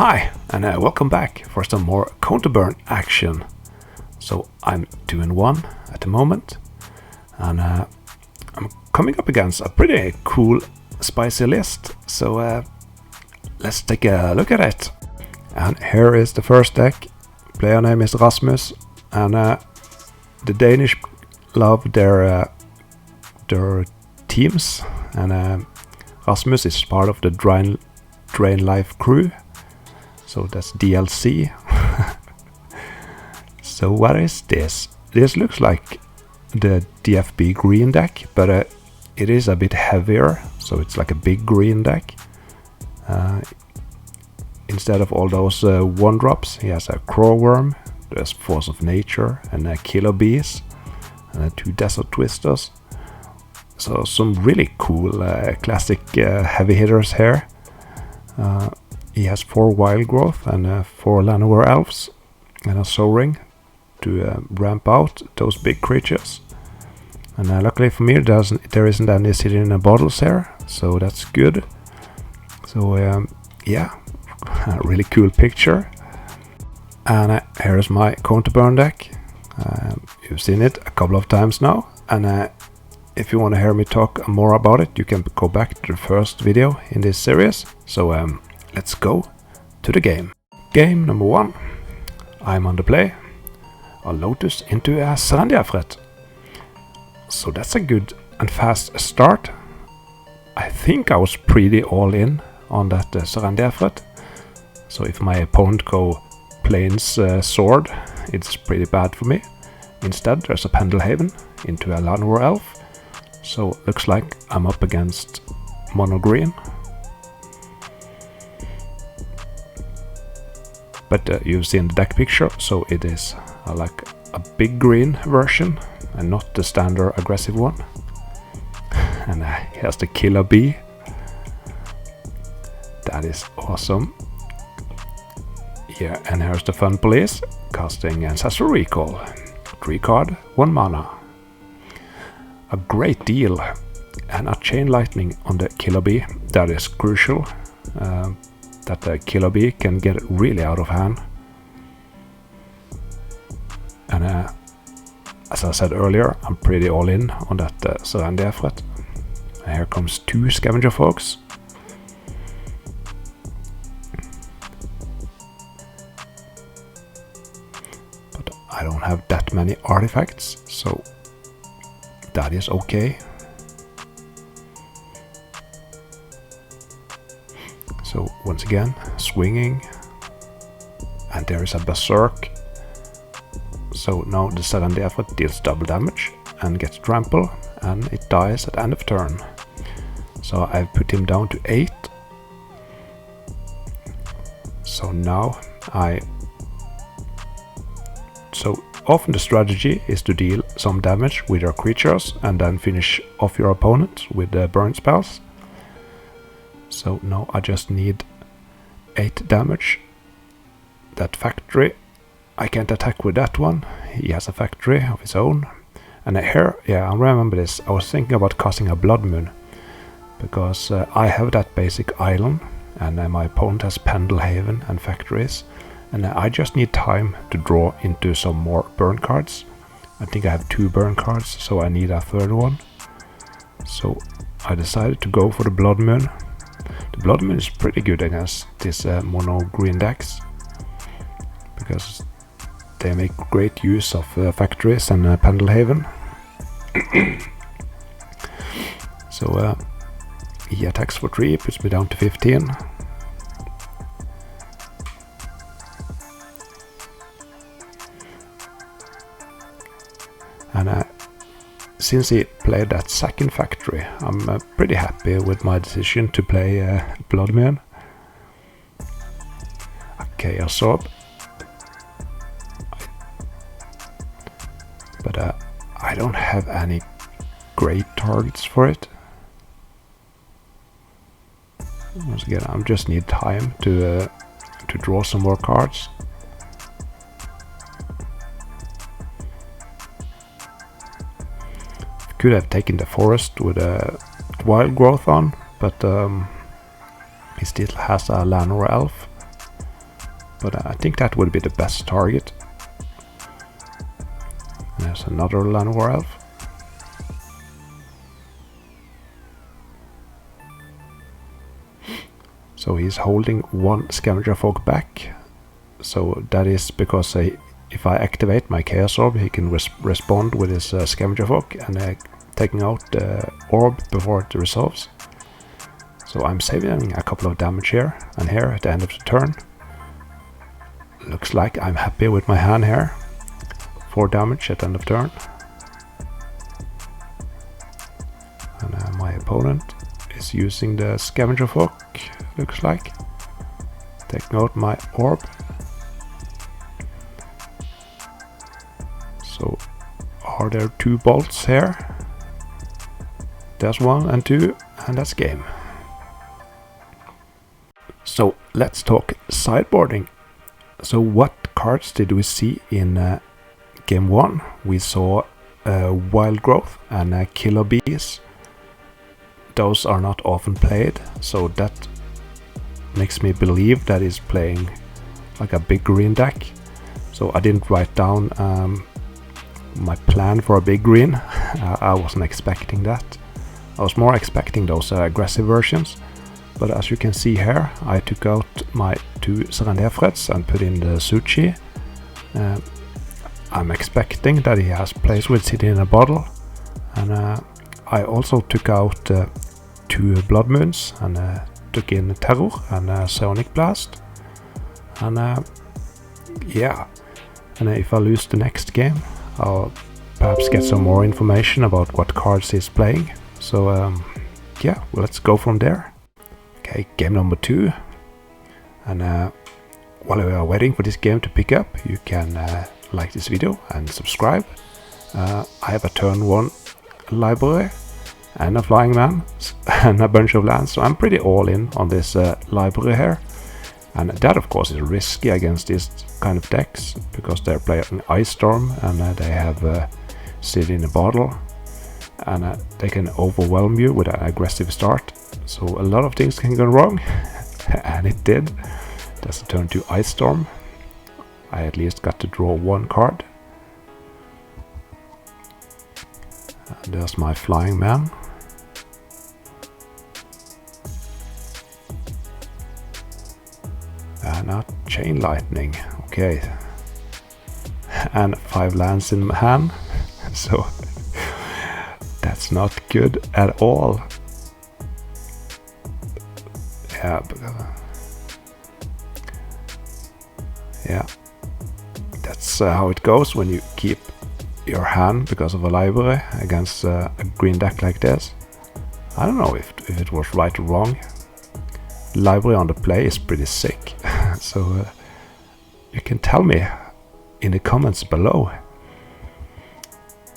Hi, and welcome back for some more Counterburn action. So I'm 2-1 at the moment, and I'm coming up against a pretty cool spicy list, so let's take a look at it. And here is the first deck. Player name is Rasmus, and the Danish love their teams, and Rasmus is part of the Drain Life crew, so that's DLC. So what is this? This looks like the DFB green deck, but it is a bit heavier, so it's like a big green deck. Instead of all those 1-drops, he has a Crowworm, there's Force of Nature, and Killer Bees, and 2 Desert Twisters. So some really cool classic heavy hitters here. He has 4 Wild Growth and 4 Llanowar Elves and a Soaring to ramp out those big creatures. And luckily for me, there isn't any sitting in the bottles here, so that's good. So yeah, a really cool picture. And here's my Counterburn deck. You've seen it a couple of times now, and if you want to hear me talk more about it, you can go back to the first video in this series. So let's go to the game. Game number 1. I'm on the play. A Lotus into a Sarandiafret. So that's a good and fast start. I think I was pretty all in on that Sarandiafret. So if my opponent go Plains Sword, it's pretty bad for me. Instead there's a Pendelhaven into a Llanowar Elf. So looks like I'm up against mono green. But you've seen the deck picture, so it is like a big green version and not the standard aggressive one. And he has the Killer Bee. That is awesome. Yeah, and here's the Fun Police, casting Ancestral Recall. 3 card, 1 mana. A great deal, and a Chain Lightning on the Killer Bee. That is crucial. That the Killer Bee can get really out of hand. And as I said earlier, I'm pretty all in on that Sarandiafret. And here comes 2 Scavenger Folks. But I don't have that many artifacts, so that is okay. So once again, swinging, and there is a Berserk. So now the Sarandiafret deals double damage and gets trample, and it dies at end of turn. So I've put him down to 8. So now so often the strategy is to deal some damage with your creatures and then finish off your opponent with the burn spells. So now I just need 8 damage. That factory, I can't attack with that one. He has a factory of his own. And here, yeah, I remember this. I was thinking about casting a Blood Moon, because I have that basic island, and my opponent has Pendelhaven and factories. And I just need time to draw into some more burn cards. I think I have 2 burn cards, so I need a 3rd one. So I decided to go for the Blood Moon. The Blood Moon is pretty good against this mono green decks, because they make great use of factories and Pendelhaven. So he attacks for 3, puts me down to 15. And since he played that second factory, I'm pretty happy with my decision to play Blood Moon. Okay, Absorb. But I don't have any great targets for it. Once again, I just need time to draw some more cards. Could have taken the forest with a Wild Growth on, but he still has a Llanowar Elf. but I think that would be the best target. There's another Llanowar elf. So he's holding one scavenger folk back. So that is because if I activate my Chaos Orb, he can respond with his scavenger folk and taking out the orb before it resolves. So I'm saving a couple of damage here and here at the end of the turn. Looks like I'm happy with my hand here. 4 damage at the end of turn. And my opponent is using the scavenger folk, looks like. Taking out my orb. So are there 2 bolts here? There's 1 and 2, and that's game. So let's talk sideboarding. So what cards did we see in game 1? We saw Wild Growth and Killer Bees. Those are not often played, so that makes me believe that he's playing like a big green deck. So I didn't write down my plan for a big green. I wasn't expecting that. I was more expecting those aggressive versions. But as you can see here, I took out my 2 Serendefrets and put in the Suchi. I'm expecting that he has plays with City in a Bottle. And I also took out 2 Blood Moons and took in Terror and Sonic Blast. And yeah, and if I lose the next game, I'll perhaps get some more information about what cards he's playing. So yeah, well, let's go from there. Okay, game number 2. And while we are waiting for this game to pick up, you can like this video and subscribe. I have a turn 1 library and a flying man and a bunch of lands, so I'm pretty all in on this library here. And that of course is risky against this kind of decks, because they're playing Ice Storm and they have City in a Bottle, and they can overwhelm you with an aggressive start. So a lot of things can go wrong, and it did. That's a turn 2 Ice Storm. I at least got to draw 1 card. And there's my flying man. And a Chain Lightning. Okay. And 5 lands in my hand. So that's not good at all. Yeah, that's how it goes when you keep your hand because of a library against a green deck like this. I don't know if it was right or wrong. Library on the play is pretty sick. So you can tell me in the comments below.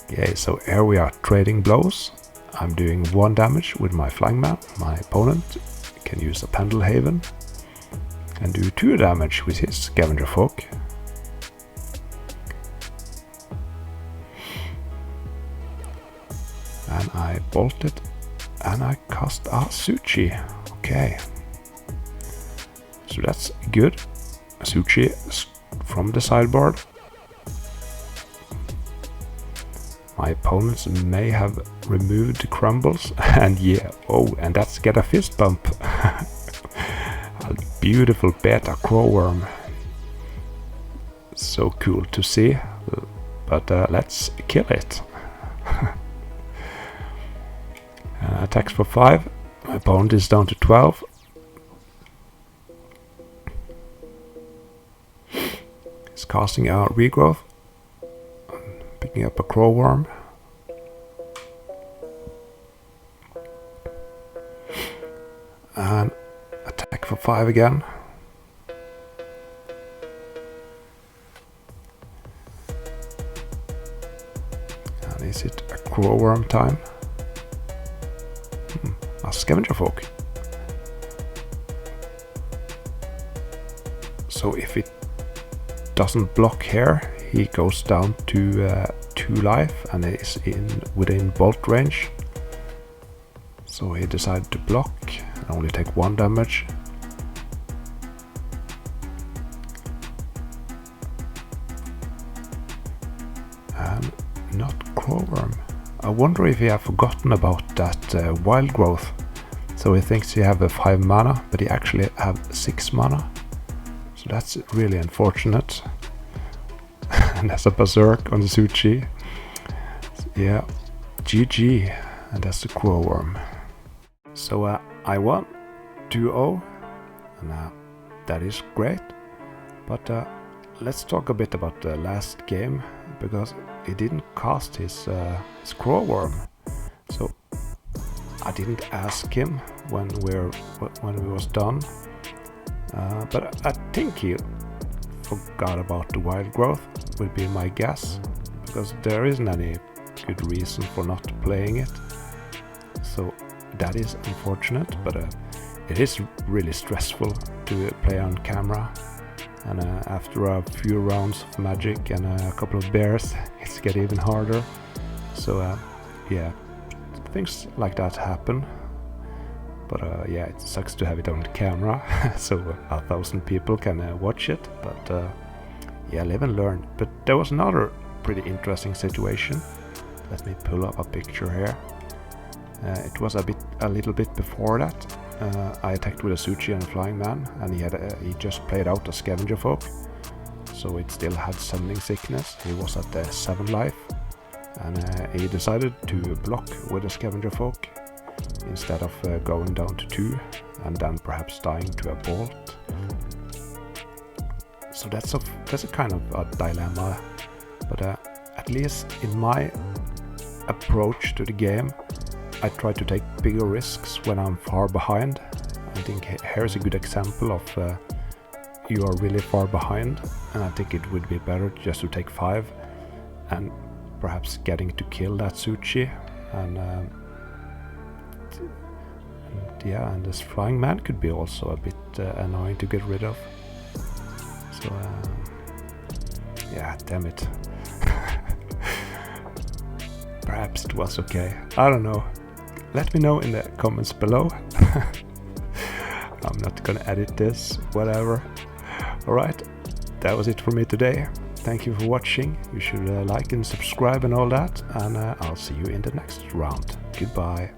Okay, so here we are trading blows. I'm doing 1 damage with my flying man. My opponent can use a Pendelhaven and do 2 damage with his Scavenger Folk. And I bolt it and I cast a Suchi. Okay, so that's good. Suchi from the sideboard. My opponents may have removed the crumbles, and yeah, oh, and that's get a fist bump. A beautiful beta crowworm. So cool to see, but let's kill it. Attacks for 5. My opponent is down to 12. He's casting a regrowth. Picking up a crowworm. And attack for 5 again. And is it a crowworm time? A Scavenger Folk. So if it doesn't block here, he goes down to 2 life and is within bolt range. So he decided to block and only take 1 damage. And not Crowworm. I wonder if he have forgotten about that wild growth. So he thinks he have a 5 mana, but he actually have 6 mana. So that's really unfortunate. And there's a berserk on the Suchi. Yeah, GG. And that's the Crowworm. So I won 2-0. And that is great. But let's talk a bit about the last game, because he didn't cast his Crowworm. So I didn't ask him when we was done, but I think he forgot about the wild growth, would be my guess, because there isn't any good reason for not playing it. So that is unfortunate, but it is really stressful to play on camera. And after a few rounds of Magic and a couple of bears, it's getting even harder. So yeah, things like that happen. But yeah, it sucks to have it on camera, so 1,000 people can watch it. But yeah, live and learn. But there was another pretty interesting situation. Let me pull up a picture here. It was a little bit before that. I attacked with a Suchi and a Flying Man, and he just played out a Scavenger Folk, so it still had Summoning Sickness. He was at 7 life, and he decided to block with a Scavenger Folk instead of going down to 2 and then perhaps dying to a Bolt. So that's a kind of a dilemma, but at least in my approach to the game, I try to take bigger risks when I'm far behind. I think here's a good example of you are really far behind, and I think it would be better just to take 5 and perhaps getting to kill that Suchi, and yeah, and this Flying Man could be also a bit annoying to get rid of. So yeah, damn it. Perhaps it was okay, I don't know. Let me know in the comments below. I'm not gonna edit this, whatever. Alright, that was it for me today. Thank you for watching. You should like and subscribe and all that, and I'll see you in the next round. Goodbye.